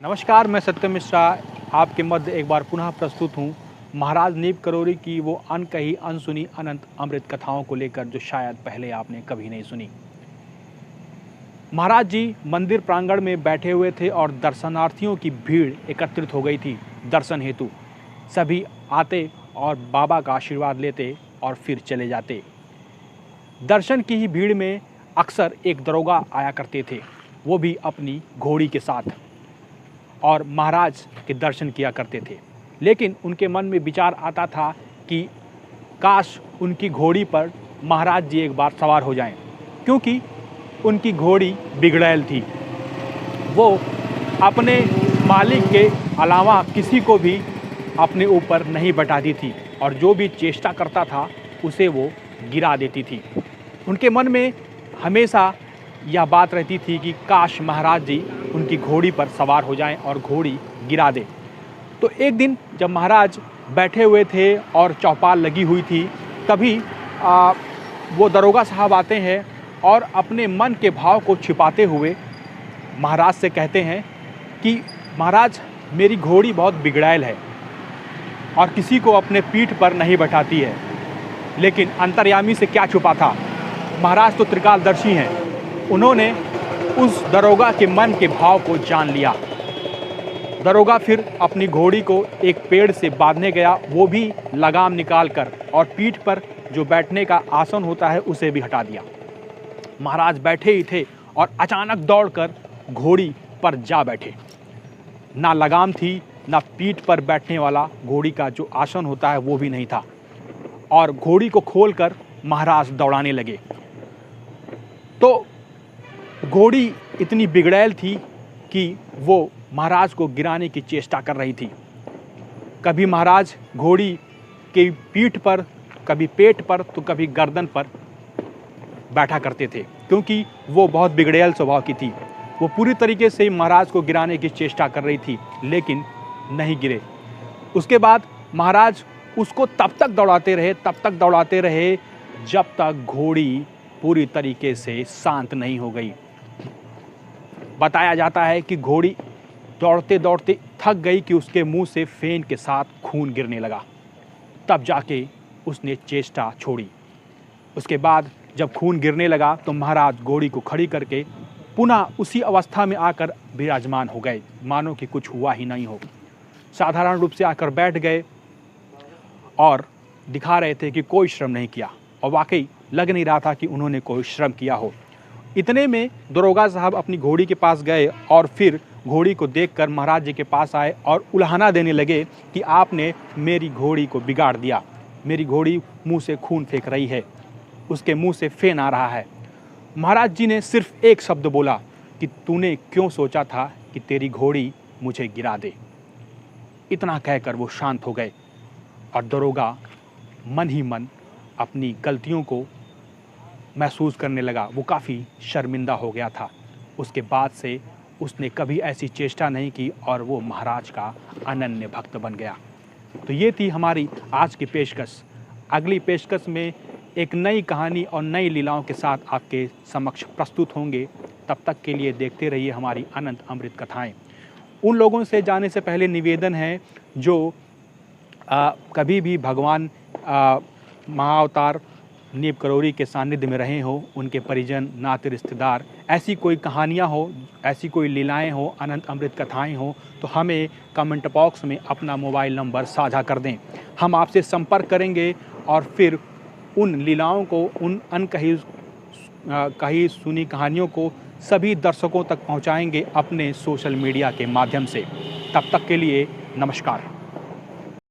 नमस्कार, मैं सत्यम मिश्रा आपके मध्य एक बार पुनः प्रस्तुत हूँ महाराज नीप करोली की वो अनकही अनसुनी अनंत अमृत कथाओं को लेकर जो शायद पहले आपने कभी नहीं सुनी। महाराज जी मंदिर प्रांगण में बैठे हुए थे और दर्शनार्थियों की भीड़ एकत्रित हो गई थी दर्शन हेतु। सभी आते और बाबा का आशीर्वाद लेते और फिर चले जाते। दर्शन की ही भीड़ में अक्सर एक दरोगा आया करते थे, वो भी अपनी घोड़ी के साथ, और महाराज के दर्शन किया करते थे। लेकिन उनके मन में विचार आता था कि काश उनकी घोड़ी पर महाराज जी एक बार सवार हो जाएं, क्योंकि उनकी घोड़ी बिगड़ैल थी। वो अपने मालिक के अलावा किसी को भी अपने ऊपर नहीं बैठाती थी और जो भी चेष्टा करता था उसे वो गिरा देती थी। उनके मन में हमेशा यह बात रहती थी कि काश महाराज जी उनकी घोड़ी पर सवार हो जाएं और घोड़ी गिरा दें। तो एक दिन जब महाराज बैठे हुए थे और चौपाल लगी हुई थी, तभी वो दरोगा साहब आते हैं और अपने मन के भाव को छिपाते हुए महाराज से कहते हैं कि महाराज, मेरी घोड़ी बहुत बिगड़ैल है और किसी को अपने पीठ पर नहीं बैठाती है। लेकिन अंतर्यामी से क्या छुपा था, महाराज तो त्रिकालदर्शी हैं। उन्होंने उस दरोगा के मन के भाव को जान लिया। दरोगा फिर अपनी घोड़ी को एक पेड़ से बांधने गया, वो भी लगाम निकाल कर, और पीठ पर जो बैठने का आसन होता है उसे भी हटा दिया। महाराज बैठे ही थे और अचानक दौड़कर घोड़ी पर जा बैठे। ना लगाम थी, ना पीठ पर बैठने वाला घोड़ी का जो आसन होता है वो भी नहीं था, और घोड़ी को खोलकर महाराज दौड़ाने लगे। तो घोड़ी इतनी बिगड़ैल थी कि वो महाराज को गिराने की चेष्टा कर रही थी। कभी महाराज घोड़ी की पीठ पर, कभी पेट पर, तो कभी गर्दन पर बैठा करते थे, क्योंकि वो बहुत बिगड़ैल स्वभाव की थी। वो पूरी तरीके से महाराज को गिराने की चेष्टा कर रही थी, लेकिन नहीं गिरे। उसके बाद महाराज उसको तब तक दौड़ाते रहे जब तक घोड़ी पूरी तरीके से शांत नहीं हो गई। बताया जाता है कि घोड़ी दौड़ते दौड़ते थक गई कि उसके मुंह से फेन के साथ खून गिरने लगा। तब जाके उसने चेष्टा छोड़ी। उसके बाद जब खून गिरने लगा तो महाराज घोड़ी को खड़ी करके पुनः उसी अवस्था में आकर विराजमान हो गए, मानो कि कुछ हुआ ही नहीं हो। साधारण रूप से आकर बैठ गए और दिखा रहे थे कि कोई श्रम नहीं किया, और वाकई लग नहीं रहा था कि उन्होंने कोई श्रम किया हो। इतने में दरोगा साहब अपनी घोड़ी के पास गए और फिर घोड़ी को देखकर महाराज जी के पास आए और उल्हाना देने लगे कि आपने मेरी घोड़ी को बिगाड़ दिया। मेरी घोड़ी मुंह से खून फेंक रही है, उसके मुंह से फेन आ रहा है। महाराज जी ने सिर्फ एक शब्द बोला कि तूने क्यों सोचा था कि तेरी घोड़ी मुझे गिरा दे। इतना कहकर वो शांत हो गए और दरोगा मन ही मन अपनी गलतियों को महसूस करने लगा। वो काफ़ी शर्मिंदा हो गया था। उसके बाद से उसने कभी ऐसी चेष्टा नहीं की और वो महाराज का अनन्य भक्त बन गया। तो ये थी हमारी आज की पेशकश। अगली पेशकश में एक नई कहानी और नई लीलाओं के साथ आपके समक्ष प्रस्तुत होंगे। तब तक के लिए देखते रहिए हमारी अनंत अमृत कथाएं। उन लोगों से जाने से पहले निवेदन है जो कभी भी भगवान महाअवतार नीप करोली के सानिध्य में रहे हो, उनके परिजन, नाते, रिश्तेदार, ऐसी कोई कहानियाँ हो, ऐसी कोई लीलाएं हो, अनंत अमृत कथाएं हो, तो हमें कमेंट बॉक्स में अपना मोबाइल नंबर साझा कर दें। हम आपसे संपर्क करेंगे और फिर उन लीलाओं को, उन कही सुनी कहानियों को सभी दर्शकों तक पहुंचाएंगे अपने सोशल मीडिया के माध्यम से। तब तक के लिए नमस्कार।